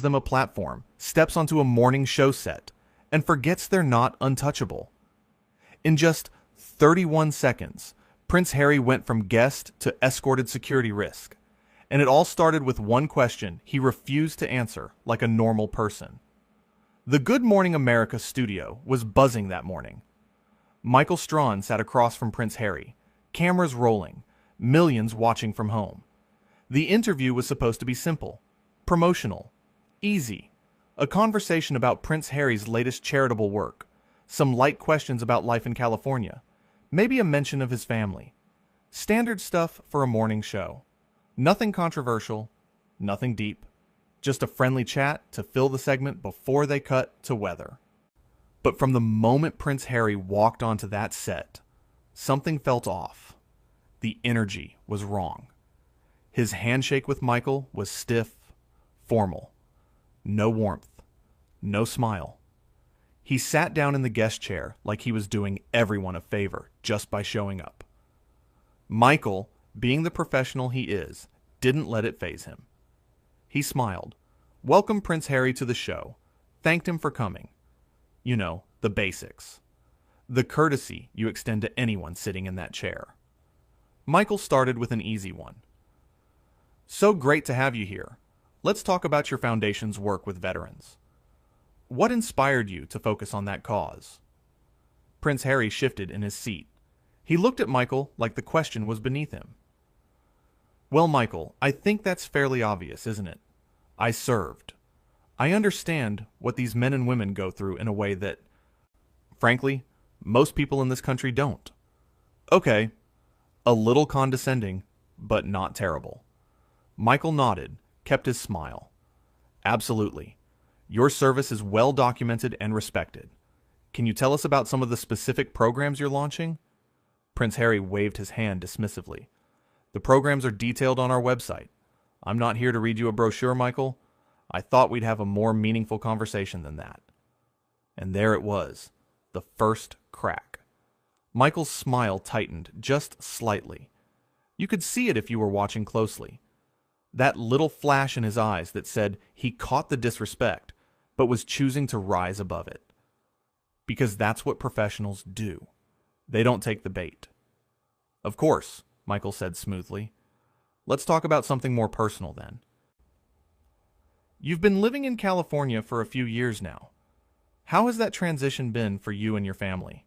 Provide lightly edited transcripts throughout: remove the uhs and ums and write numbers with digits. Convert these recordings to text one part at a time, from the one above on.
them a platform, steps onto a morning show set, and forgets they're not untouchable. In just 31 seconds, Prince Harry went from guest to escorted security risk. And it all started with one question he refused to answer like a normal person. The Good Morning America studio was buzzing that morning. Michael Strahan sat across from Prince Harry, cameras rolling, millions watching from home. The interview was supposed to be simple, promotional, easy, a conversation about Prince Harry's latest charitable work, some light questions about life in California, maybe a mention of his family. Standard stuff for a morning show. Nothing controversial, nothing deep, just a friendly chat to fill the segment before they cut to weather. But from the moment Prince Harry walked onto that set, something felt off. The energy was wrong. His handshake with Michael was stiff, formal. No warmth, no smile. He sat down in the guest chair like he was doing everyone a favor just by showing up. Michael, being the professional he is, didn't let it faze him. He smiled, welcomed Prince Harry to the show, thanked him for coming. You know, the basics. The courtesy you extend to anyone sitting in that chair. Michael started with an easy one. So great to have you here. Let's talk about your foundation's work with veterans. What inspired you to focus on that cause? Prince Harry shifted in his seat. He looked at Michael like the question was beneath him. Well, Michael, I think that's fairly obvious, isn't it? I served. I understand what these men and women go through in a way that, frankly, most people in this country don't. Okay, a little condescending, but not terrible. Michael nodded, kept his smile. Absolutely. Your service is well documented and respected. Can you tell us about some of the specific programs you're launching? Prince Harry waved his hand dismissively. The programs are detailed on our website. I'm not here to read you a brochure, Michael. I thought we'd have a more meaningful conversation than that. And there it was, the first crack. Michael's smile tightened just slightly. You could see it if you were watching closely. That little flash in his eyes that said he caught the disrespect, but was choosing to rise above it. Because that's what professionals do. They don't take the bait. Of course, Michael said smoothly. Let's talk about something more personal then. You've been living in California for a few years now. How has that transition been for you and your family?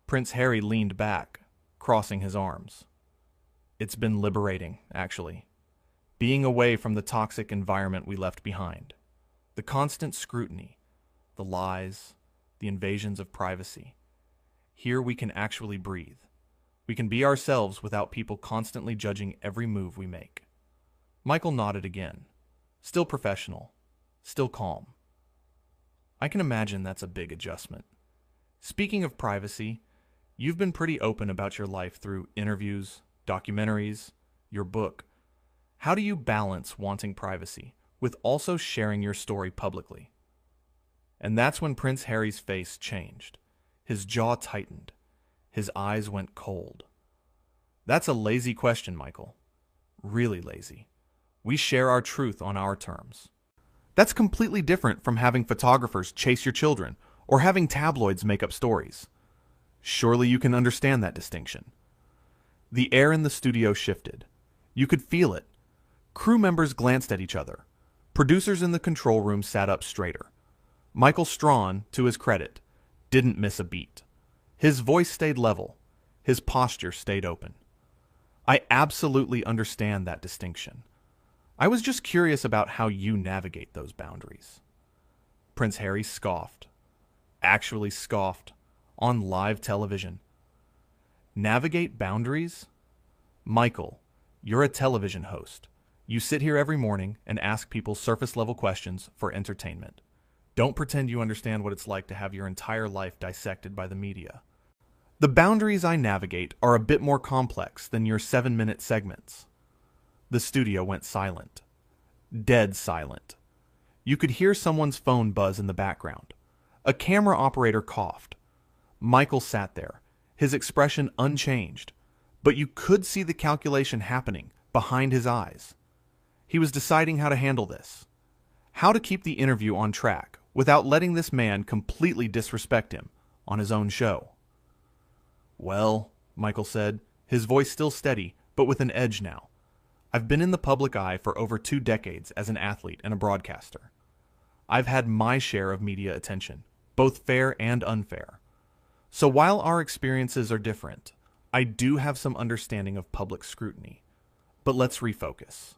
Prince Harry leaned back, crossing his arms. It's been liberating, actually. Being away from the toxic environment we left behind. The constant scrutiny, the lies, the invasions of privacy. Here we can actually breathe. We can be ourselves without people constantly judging every move we make. Michael nodded again. Still professional. Still calm. I can imagine that's a big adjustment. Speaking of privacy, you've been pretty open about your life through interviews, documentaries, your book. How do you balance wanting privacy with also sharing your story publicly? And that's when Prince Harry's face changed. His jaw tightened. His eyes went cold. That's a lazy question, Michael. Really lazy. We share our truth on our terms. That's completely different from having photographers chase your children or having tabloids make up stories. Surely you can understand that distinction. The air in the studio shifted. You could feel it. Crew members glanced at each other. Producers in the control room sat up straighter. Michael Strahan, to his credit, didn't miss a beat. His voice stayed level. His posture stayed open. I absolutely understand that distinction. I was just curious about how you navigate those boundaries. Prince Harry scoffed. Actually scoffed. On live television. Navigate boundaries? Michael, you're a television host. You sit here every morning and ask people surface-level questions for entertainment. Don't pretend you understand what it's like to have your entire life dissected by the media. The boundaries I navigate are a bit more complex than your 7-minute segments. The studio went silent. Dead silent. You could hear someone's phone buzz in the background. A camera operator coughed. Michael sat there, his expression unchanged, but you could see the calculation happening behind his eyes. He was deciding how to handle this. how to keep the interview on track without letting this man completely disrespect him on his own show. Well, Michael said, his voice still steady, but with an edge now. I've been in the public eye for over 2 decades as an athlete and a broadcaster. I've had my share of media attention, both fair and unfair. So while our experiences are different, I do have some understanding of public scrutiny. But let's refocus.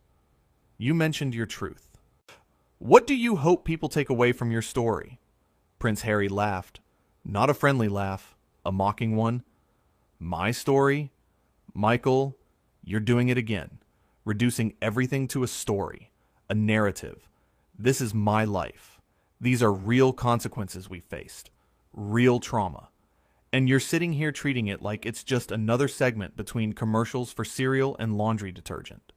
You mentioned your truth. What do you hope people take away from your story? Prince Harry laughed. Not a friendly laugh, a mocking one. My story? Michael, you're doing it again, reducing everything to a story, a narrative. This is my life. These are real consequences we faced, real trauma. And you're sitting here treating it like it's just another segment between commercials for cereal and laundry detergent.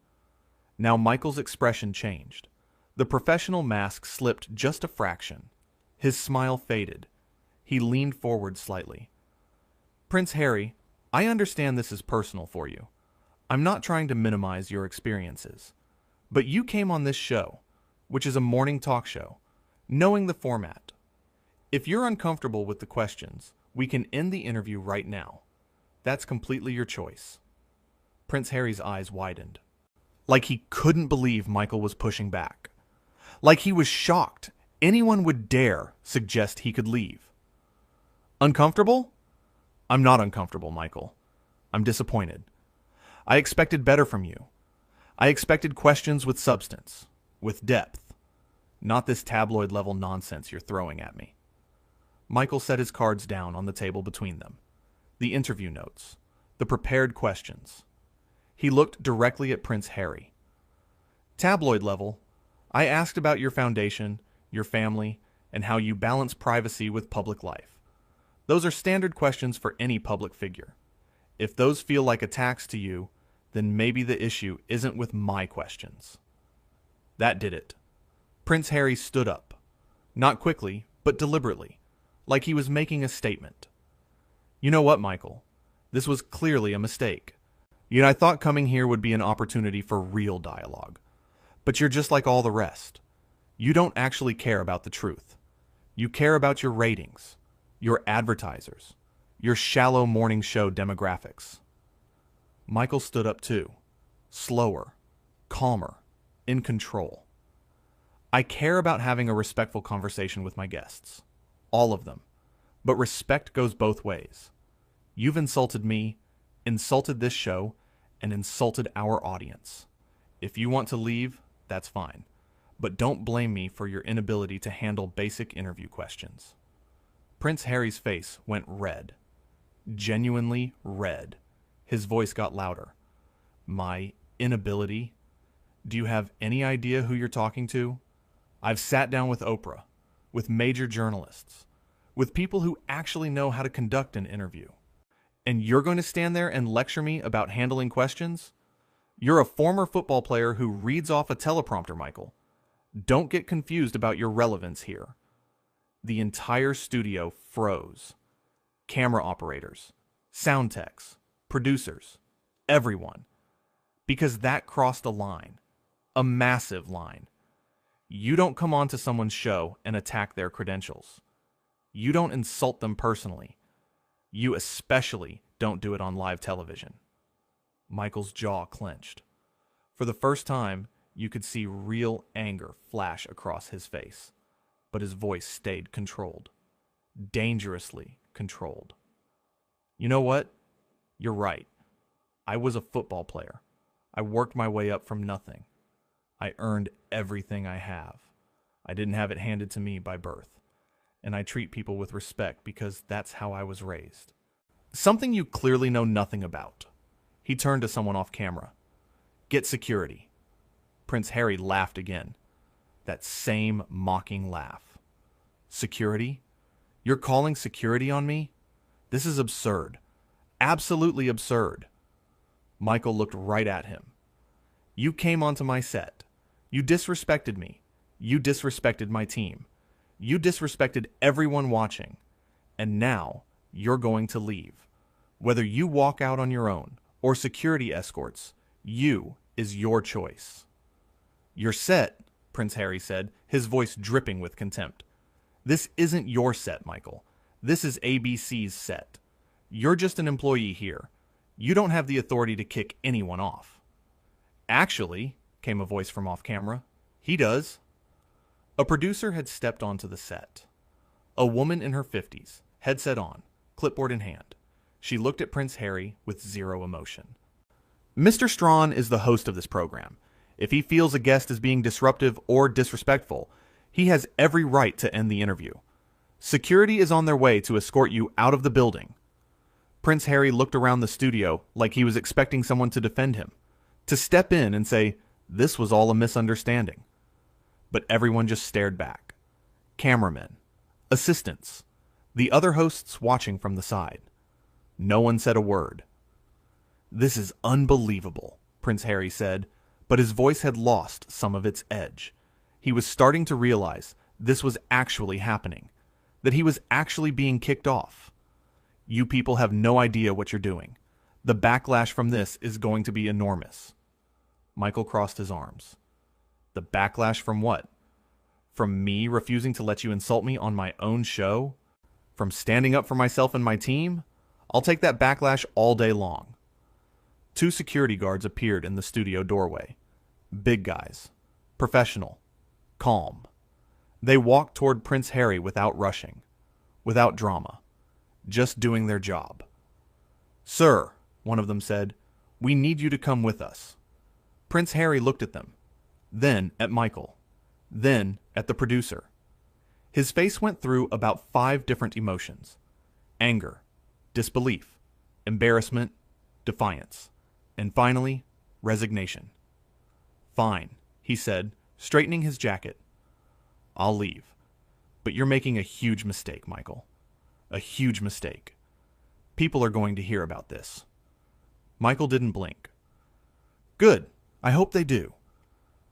Now Michael's expression changed. The professional mask slipped just a fraction. His smile faded. He leaned forward slightly. Prince Harry, I understand this is personal for you. I'm not trying to minimize your experiences. But you came on this show, which is a morning talk show, knowing the format. If you're uncomfortable with the questions, we can end the interview right now. That's completely your choice. Prince Harry's eyes widened. Like he couldn't believe Michael was pushing back. Like he was shocked anyone would dare suggest he could leave. Uncomfortable? I'm not uncomfortable, Michael. I'm disappointed. I expected better from you. I expected questions with substance, with depth, not this tabloid-level nonsense you're throwing at me. Michael set his cards down on the table between them. The interview notes, the prepared questions. He looked directly at Prince Harry. Tabloid level, I asked about your foundation, your family, and how you balance privacy with public life. Those are standard questions for any public figure. If those feel like attacks to you, then maybe the issue isn't with my questions. That did it. Prince Harry stood up. Not quickly, but deliberately, like he was making a statement. You know what, Michael? This was clearly a mistake. Yet I thought coming here would be an opportunity for real dialogue. But you're just like all the rest. You don't actually care about the truth. You care about your ratings, your advertisers, your shallow morning show demographics. Michael stood up too, slower, calmer, in control. I care about having a respectful conversation with my guests, all of them, but respect goes both ways. You've insulted me, insulted this show, and insulted our audience. If you want to leave, that's fine, but don't blame me for your inability to handle basic interview questions. Prince Harry's face went red, genuinely red. His voice got louder. My inability? Do you have any idea who you're talking to? I've sat down with Oprah, with major journalists, with people who actually know how to conduct an interview. And you're going to stand there and lecture me about handling questions? You're a former football player who reads off a teleprompter, Michael. Don't get confused about your relevance here. The entire studio froze. Camera operators, sound techs, producers, everyone. Because that crossed a line. A massive line. You don't come onto someone's show and attack their credentials. You don't insult them personally. You especially don't do it on live television. Michael's jaw clenched. For the first time, you could see real anger flash across his face, but his voice stayed controlled. Dangerously controlled. You know what? You're right. I was a football player. I worked my way up from nothing. I earned everything I have. I didn't have it handed to me by birth. And I treat people with respect because that's how I was raised. Something you clearly know nothing about. He turned to someone off camera. Get security. Prince Harry laughed again. That same mocking laugh. Security? You're calling security on me? This is absurd. Absolutely absurd. Michael looked right at him. You came onto my set. You disrespected me. You disrespected my team. You disrespected everyone watching. And now you're going to leave. Whether you walk out on your own or security escorts, you is your choice. Your set, Prince Harry said, his voice dripping with contempt. "This isn't your set, Michael. This is ABC's set. You're just an employee here. You don't have the authority to kick anyone off." "Actually," came a voice from off camera, "he does." A producer had stepped onto the set. A woman in her 50s, headset on, clipboard in hand. She looked at Prince Harry with zero emotion. "Mr. Strahan is the host of this program. If he feels a guest is being disruptive or disrespectful, he has every right to end the interview. Security is on their way to escort you out of the building." Prince Harry looked around the studio like he was expecting someone to defend him, to step in and say, this was all a misunderstanding. But everyone just stared back. Cameramen, assistants, the other hosts watching from the side. No one said a word. "This is unbelievable," Prince Harry said, but his voice had lost some of its edge. He was starting to realize this was actually happening, that he was actually being kicked off. "You people have no idea what you're doing. The backlash from this is going to be enormous." Michael crossed his arms. "The backlash from what? From me refusing to let you insult me on my own show? From standing up for myself and my team? I'll take that backlash all day long." Two security guards appeared in the studio doorway. Big guys. Professional. Calm. They walked toward Prince Harry without rushing. Without drama. Just doing their job. "Sir," one of them said, "we need you to come with us." Prince Harry looked at them. Then at Michael. Then at the producer. His face went through about 5 different emotions. Anger. Disbelief. Embarrassment. Defiance. And finally, resignation. "Fine," he said, straightening his jacket. "I'll leave. But you're making a huge mistake, Michael. A huge mistake. People are going to hear about this." Michael didn't blink. "Good. I hope they do.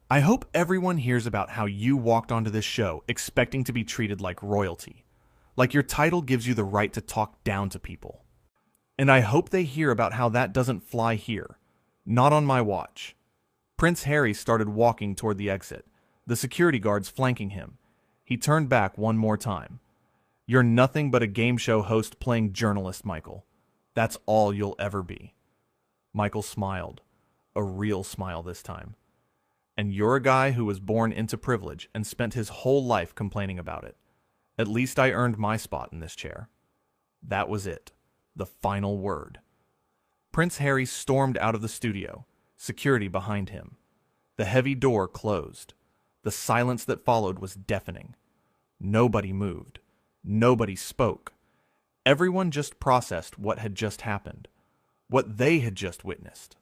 I hope everyone hears about how you walked onto this show expecting to be treated like royalty, like your title gives you the right to talk down to people. And I hope they hear about how that doesn't fly here. Not on my watch." Prince Harry started walking toward the exit, the security guards flanking him. He turned back one more time. "You're nothing but a game show host playing journalist, Michael. That's all you'll ever be." Michael smiled, a real smile this time. "And you're a guy who was born into privilege and spent his whole life complaining about it. At least I earned my spot in this chair." That was it. The final word. Prince Harry stormed out of the studio, security behind him. The heavy door closed. The silence that followed was deafening. Nobody moved. Nobody spoke. Everyone just processed what had just happened, what they had just witnessed.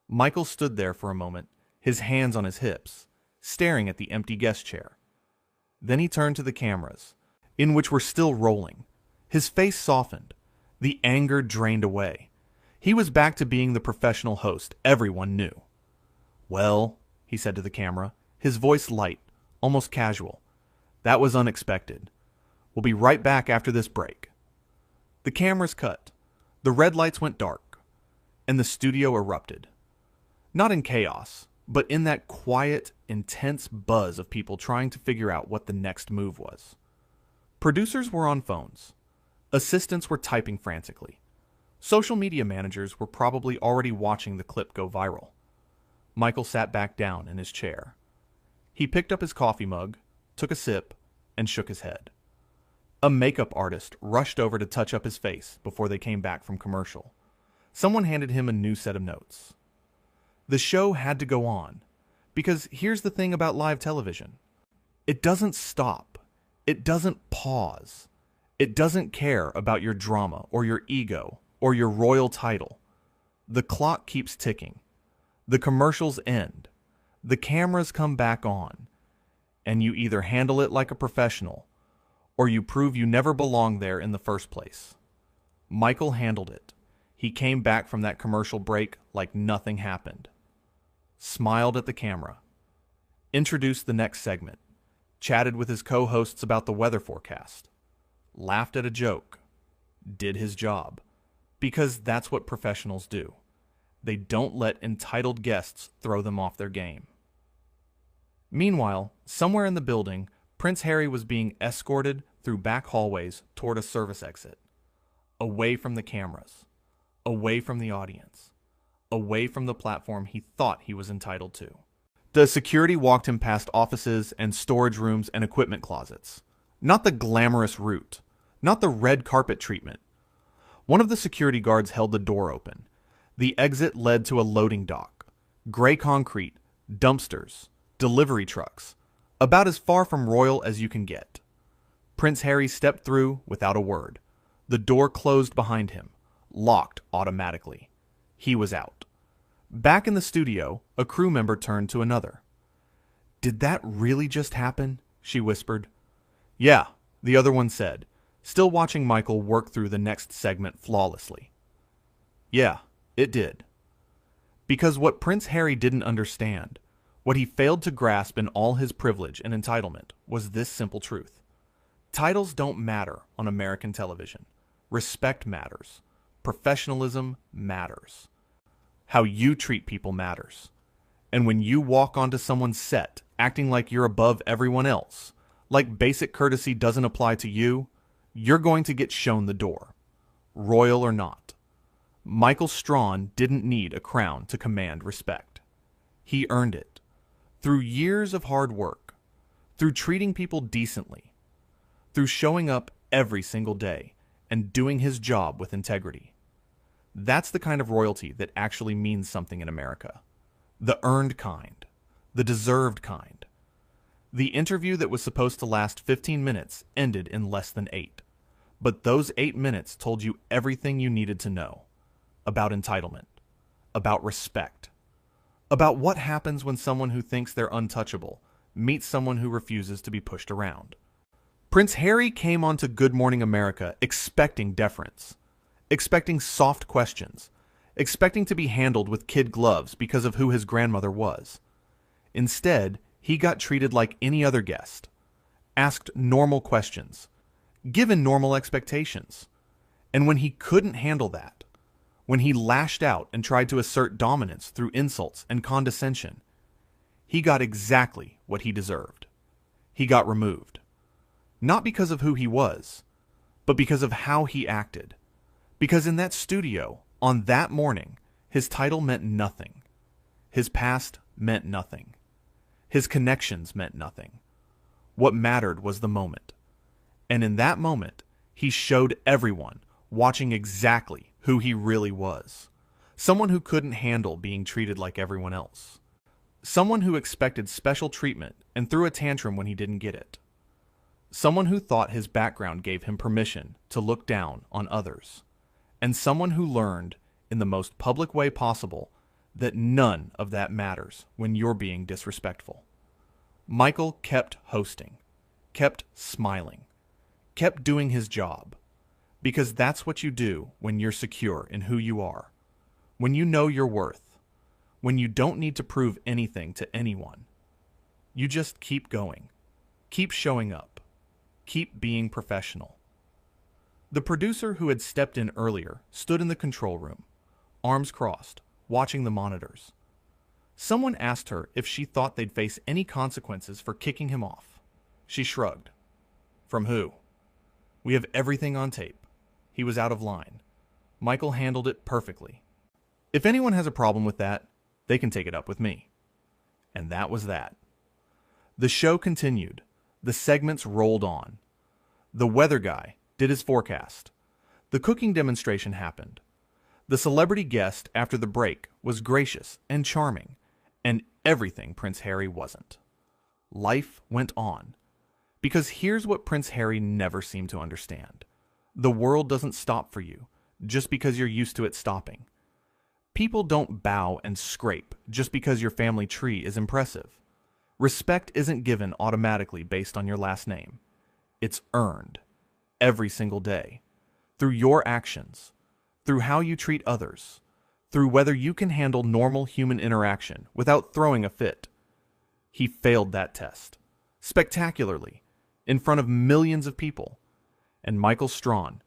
Michael stood there for a moment, his hands on his hips, staring at the empty guest chair. Then he turned to the cameras, in which were still rolling. His face softened. The anger drained away. He was back to being the professional host everyone knew. "Well," he said to the camera, his voice light, almost casual. "That was unexpected. We'll be right back after this break." The cameras cut. The red lights went dark, and the studio erupted. Not in chaos, but in that quiet, intense buzz of people trying to figure out what the next move was. Producers were on phones. Assistants were typing frantically. Social media managers were probably already watching the clip go viral. Michael sat back down in his chair. He picked up his coffee mug, took a sip, and shook his head. A makeup artist rushed over to touch up his face before they came back from commercial. Someone handed him a new set of notes. The show had to go on, because here's the thing about live television. It doesn't stop. It doesn't pause. It doesn't care about your drama or your ego or your royal title. The clock keeps ticking. The commercials end. The cameras come back on. And you either handle it like a professional, or you prove you never belonged there in the first place. Michael handled it. He came back from that commercial break like nothing happened. Smiled at the camera. Introduced the next segment. Chatted with his co-hosts about the weather forecast. Laughed at a joke. Did his job. Because that's what professionals do. They don't let entitled guests throw them off their game. Meanwhile, somewhere in the building, Prince Harry was being escorted through back hallways toward a service exit. Away from the cameras. Away from the audience. Away from the platform he thought he was entitled to. The security walked him past offices and storage rooms and equipment closets. Not the glamorous route. Not the red carpet treatment. One of the security guards held the door open. The exit led to a loading dock. Gray concrete, dumpsters, delivery trucks. About as far from royal as you can get. Prince Harry stepped through without a word. The door closed behind him, locked automatically. He was out. Back in the studio, a crew member turned to another. "Did that really just happen?" she whispered. "Yeah," the other one said, still watching Michael work through the next segment flawlessly. "Yeah, it did." Because what Prince Harry didn't understand, what he failed to grasp in all his privilege and entitlement, was this simple truth. Titles don't matter on American television. Respect matters. Professionalism matters. How you treat people matters. And when you walk onto someone's set acting like you're above everyone else, like basic courtesy doesn't apply to you, you're going to get shown the door, royal or not. Michael Strahan didn't need a crown to command respect. He earned it. Through years of hard work, through treating people decently, through showing up every single day and doing his job with integrity. That's the kind of royalty that actually means something in America. The earned kind. The deserved kind. The interview that was supposed to last 15 minutes ended in less than 8. But those 8 minutes told you everything you needed to know. About entitlement. About respect. About what happens when someone who thinks they're untouchable meets someone who refuses to be pushed around. Prince Harry came onto Good Morning America expecting deference. Expecting soft questions, expecting to be handled with kid gloves because of who his grandmother was. Instead, he got treated like any other guest, asked normal questions, given normal expectations. And when he couldn't handle that, when he lashed out and tried to assert dominance through insults and condescension, he got exactly what he deserved. He got removed. Not because of who he was, but because of how he acted. Because in that studio, on that morning, his title meant nothing. His past meant nothing. His connections meant nothing. What mattered was the moment. And in that moment, he showed everyone watching exactly who he really was. Someone who couldn't handle being treated like everyone else. Someone who expected special treatment and threw a tantrum when he didn't get it. Someone who thought his background gave him permission to look down on others. And someone who learned, in the most public way possible, that none of that matters when you're being disrespectful. Michael kept hosting, kept smiling, kept doing his job. Because that's what you do when you're secure in who you are, when you know your worth, when you don't need to prove anything to anyone. You just keep going, keep showing up, keep being professional. The producer who had stepped in earlier stood in the control room, arms crossed, watching the monitors. Someone asked her if she thought they'd face any consequences for kicking him off. She shrugged. From who? We have everything on tape. He was out of line. Michael handled it perfectly. If anyone has a problem with that, they can take it up with me. And that was that. The show continued. The segments rolled on. The weather guy did his forecast. The cooking demonstration happened. The celebrity guest after the break was gracious and charming, and everything Prince Harry wasn't. Life went on. Because here's what Prince Harry never seemed to understand. The world doesn't stop for you just because you're used to it stopping. People don't bow and scrape just because your family tree is impressive. Respect isn't given automatically based on your last name. It's earned. Every single day, through your actions, through how you treat others, through whether you can handle normal human interaction without throwing a fit. He failed that test, spectacularly, in front of millions of people. And Michael Strahan,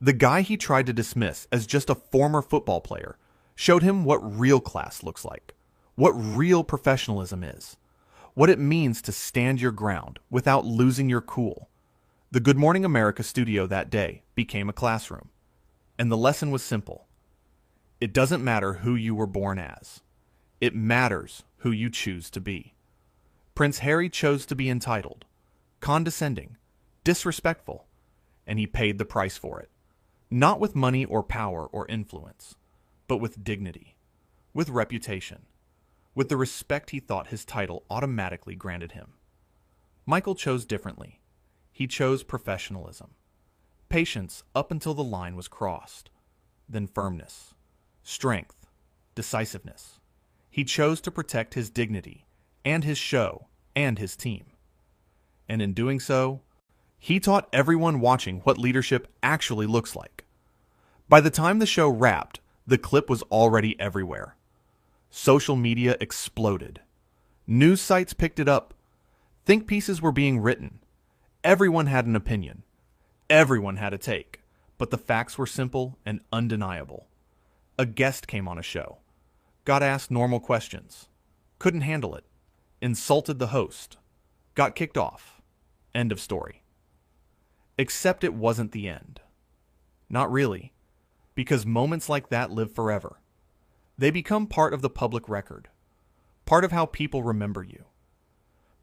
the guy he tried to dismiss as just a former football player, showed him what real class looks like, what real professionalism is, what it means to stand your ground without losing your cool. The Good Morning America studio that day became a classroom, and the lesson was simple. It doesn't matter who you were born as. It matters who you choose to be. Prince Harry chose to be entitled, condescending, disrespectful, and he paid the price for it. Not with money or power or influence, but with dignity, with reputation, with the respect he thought his title automatically granted him. Michael chose differently. He chose professionalism. Patience up until the line was crossed. Then firmness, strength, decisiveness. He chose to protect his dignity and his show and his team. And in doing so, he taught everyone watching what leadership actually looks like. By the time the show wrapped, the clip was already everywhere. Social media exploded. News sites picked it up. Think pieces were being written. Everyone had an opinion. Everyone had a take. But the facts were simple and undeniable. A guest came on a show. Got asked normal questions. Couldn't handle it. Insulted the host. Got kicked off. End of story. Except it wasn't the end. Not really. Because moments like that live forever. They become part of the public record. Part of how people remember you.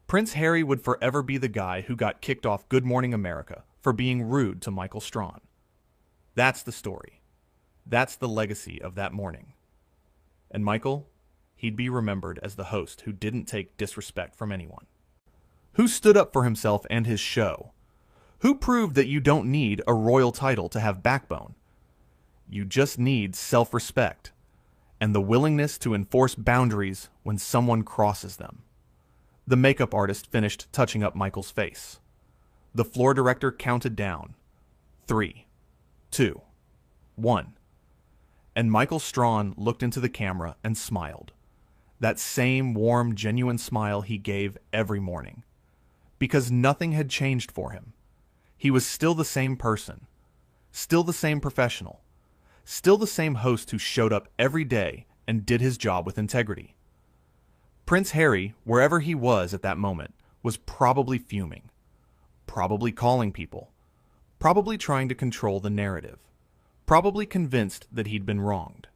Prince Harry would forever be the guy who got kicked off Good Morning America for being rude to Michael Strahan. That's the story. That's the legacy of that morning. And Michael, he'd be remembered as the host who didn't take disrespect from anyone. Who stood up for himself and his show? Who proved that you don't need a royal title to have backbone? You just need self-respect and the willingness to enforce boundaries when someone crosses them. The makeup artist finished touching up Michael's face. The floor director counted down. 3, 2, 1. And Michael Strahan looked into the camera and smiled. That same warm, genuine smile he gave every morning. Because nothing had changed for him. He was still the same person. Still the same professional. Still the same host who showed up every day and did his job with integrity. Prince Harry, wherever he was at that moment, was probably fuming. Probably calling people. Probably trying to control the narrative. Probably convinced that he'd been wronged.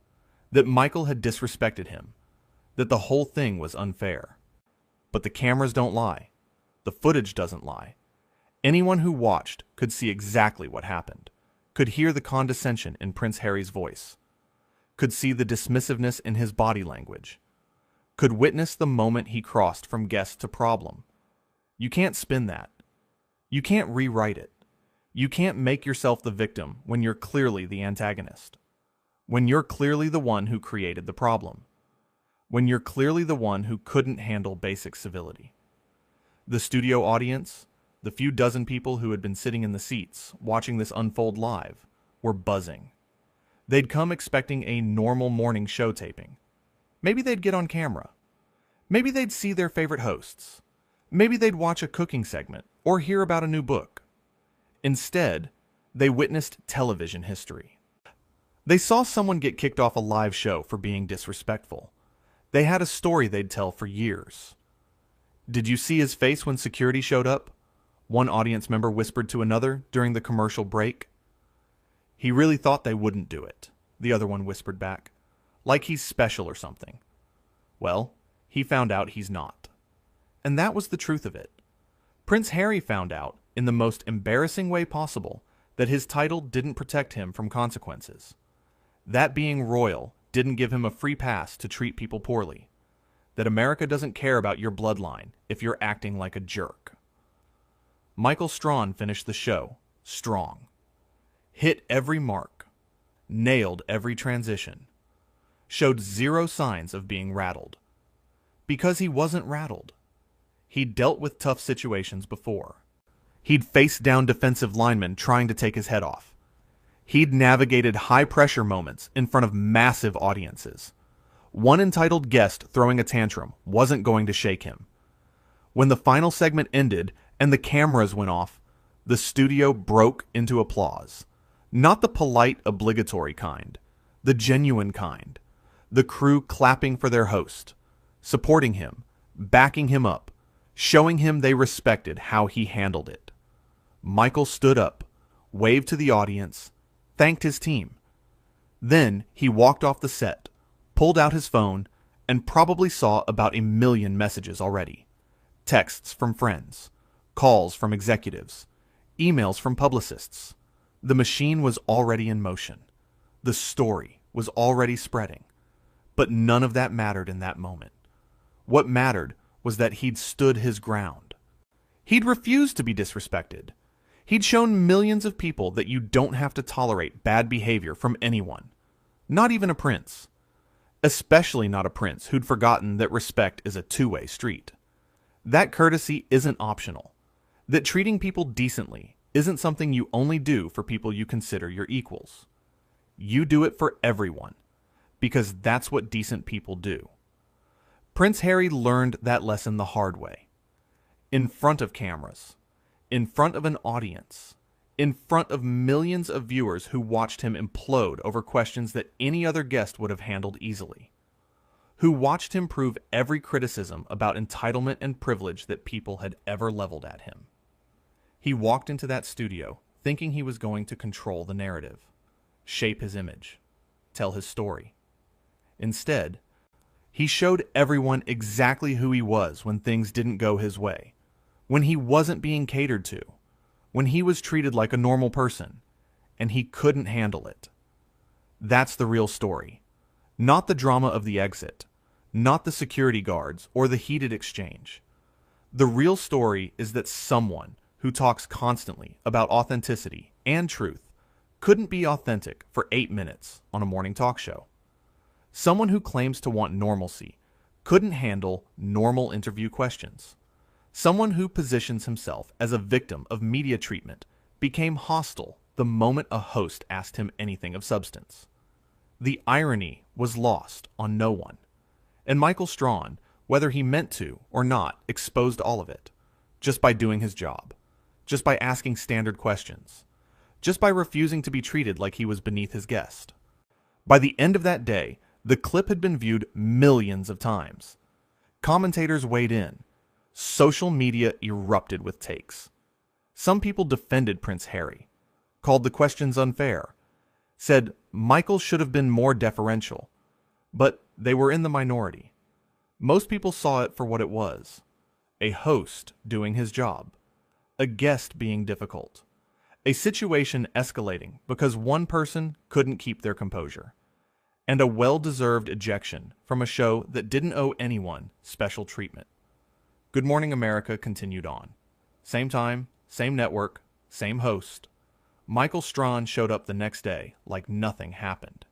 That Michael had disrespected him. That the whole thing was unfair. But the cameras don't lie. The footage doesn't lie. Anyone who watched could see exactly what happened. Could hear the condescension in Prince Harry's voice. Could see the dismissiveness in his body language. Could witness the moment he crossed from guest to problem. You can't spin that. You can't rewrite it. You can't make yourself the victim when you're clearly the antagonist. When you're clearly the one who created the problem. When you're clearly the one who couldn't handle basic civility. The studio audience, the few dozen people who had been sitting in the seats watching this unfold live, were buzzing. They'd come expecting a normal morning show taping. Maybe they'd get on camera. Maybe they'd see their favorite hosts. Maybe they'd watch a cooking segment or hear about a new book. Instead, they witnessed television history. They saw someone get kicked off a live show for being disrespectful. They had a story they'd tell for years. Did you see his face when security showed up? One audience member whispered to another during the commercial break. He really thought they wouldn't do it, the other one whispered back. Like he's special or something. Well, he found out he's not. And that was the truth of it. Prince Harry found out, in the most embarrassing way possible, that his title didn't protect him from consequences. That being royal didn't give him a free pass to treat people poorly. That America doesn't care about your bloodline if you're acting like a jerk. Michael Strahan finished the show strong. Hit every mark. Nailed every transition. Showed zero signs of being rattled. Because he wasn't rattled. He'd dealt with tough situations before. He'd faced down defensive linemen trying to take his head off. He'd navigated high-pressure moments in front of massive audiences. One entitled guest throwing a tantrum wasn't going to shake him. When the final segment ended and the cameras went off, the studio broke into applause. Not the polite, obligatory kind. The genuine kind. The crew clapping for their host. Supporting him. Backing him up. showing him they respected how he handled it. Michael stood up, waved to the audience, thanked his team. Then he walked off the set, pulled out his phone, and probably saw about 1 million messages already. Texts from friends, calls from executives, emails from publicists. The machine was already in motion. The story was already spreading. But none of that mattered in that moment. What mattered was that he'd stood his ground. He'd refused to be disrespected. He'd shown millions of people that you don't have to tolerate bad behavior from anyone. Not even a prince. Especially not a prince who'd forgotten that respect is a two-way street. That courtesy isn't optional. That treating people decently isn't something you only do for people you consider your equals. You do it for everyone, because that's what decent people do. Prince Harry learned that lesson the hard way. In front of cameras, in front of an audience, in front of millions of viewers who watched him implode over questions that any other guest would have handled easily. Who watched him prove every criticism about entitlement and privilege that people had ever leveled at him. He walked into that studio thinking he was going to control the narrative, shape his image, tell his story. Instead, he showed everyone exactly who he was when things didn't go his way, when he wasn't being catered to, when he was treated like a normal person, and he couldn't handle it. That's the real story. Not the drama of the exit, not the security guards or the heated exchange. The real story is that someone who talks constantly about authenticity and truth couldn't be authentic for 8 minutes on a morning talk show. Someone who claims to want normalcy couldn't handle normal interview questions. Someone who positions himself as a victim of media treatment became hostile the moment a host asked him anything of substance. The irony was lost on no one. And Michael Strahan, whether he meant to or not, exposed all of it. Just by doing his job. Just by asking standard questions. Just by refusing to be treated like he was beneath his guest. By the end of that day, the clip had been viewed millions of times. Commentators weighed in. Social media erupted with takes. Some people defended Prince Harry, called the questions unfair, said Michael should have been more deferential, but they were in the minority. Most people saw it for what it was, a host doing his job, a guest being difficult, a situation escalating because one person couldn't keep their composure, and a well-deserved ejection from a show that didn't owe anyone special treatment. Good Morning America continued on. Same time, same network, same host. Michael Strahan showed up the next day like nothing happened.